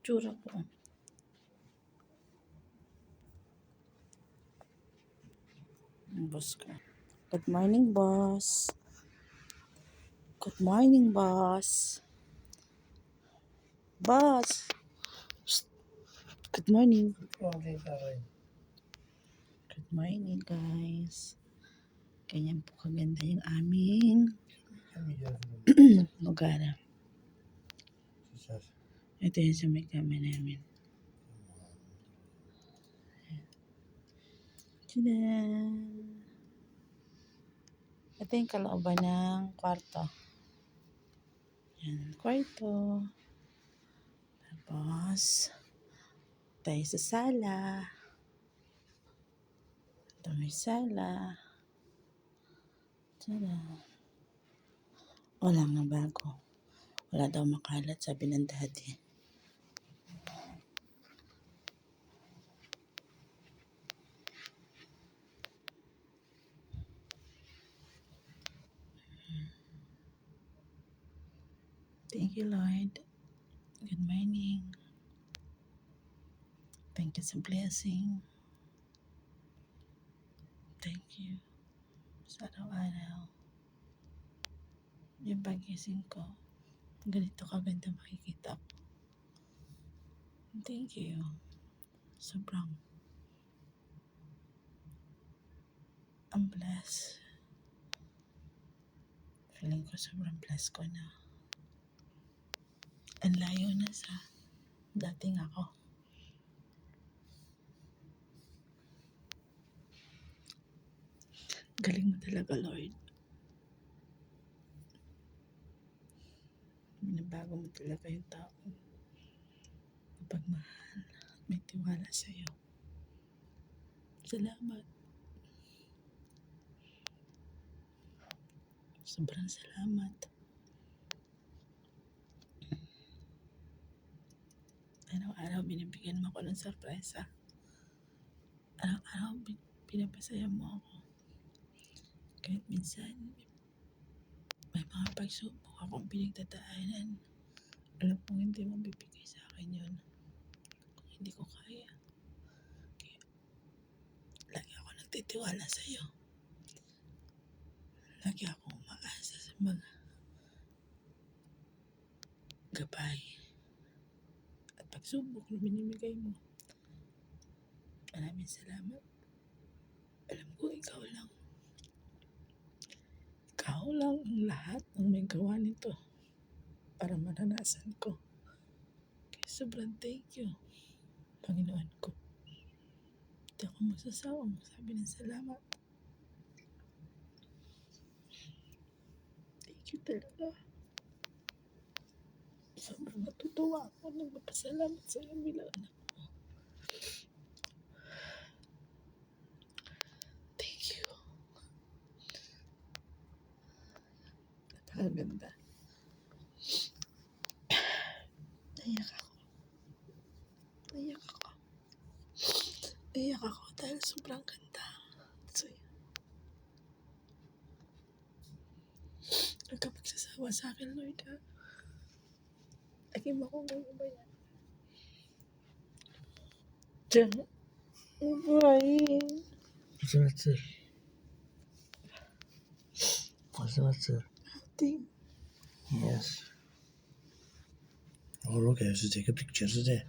Tsura ko. Ang boss ko. Good morning, boss. Good morning, boss. Boss. Psst. Good morning. Good morning, guys. Ganyan po kaganda yung aming lugar. Ito yung sa may kama namin. Tada! Ito yung kalooban ng kwarto. Yan, kwarto. Tapos, tayo sa sala. Ito may sala. Tada! Wala nga bago. Wala daw makalat, sabi ng daddy. Thank you, Lord. Good morning. Thank you sa blessing. Thank you sa araw-araw. Yung pagising ko, ganito kaganda makikita ko. Thank you. Sobrang I'm blessed. Feeling ko sobrang blessed ko na. Ang layo na sa dating ako. Galing mo talaga, Lord. Binabago mo talaga yung tao. Pagmahal at may tiwala sa'yo. Salamat. Sobrang salamat. Araw-araw binibigyan mo ako ng sorpresa. Araw-araw pinapasaya mo ako. Kahit minsan, may mga pagsubok akong pinagdadaanan. Alam kong hindi mo bibigay sa akin yun. Kung hindi ko kaya. Kaya lagi ako nagtitiwala sa iyo. Lagi ako umaasa sa mga gabay at pagsubok na binibigay mo. Maraming salamat. Alam ko ikaw lang. Ikaw lang ang lahat ng may gawa nito para maranasan ko. Kaya sobrang thank you, Panginoon ko. Hindi ako magsasawang magsabi ng salamat. Thank you talaga. Sobrang natutuwa ako nang mapasalamat sa iyo bilang anak ko. Thank you. Napakaganda. Naiyak ako. Naiyak ako dahil sobrang ganda. So, huwag ka magsasawa sa akin, Lord, ha? Lagi mo akong gagabayan. Diyan. Uy. 不是字，我是字 Ting. ，yes。我录嘅是这个 picture 是的，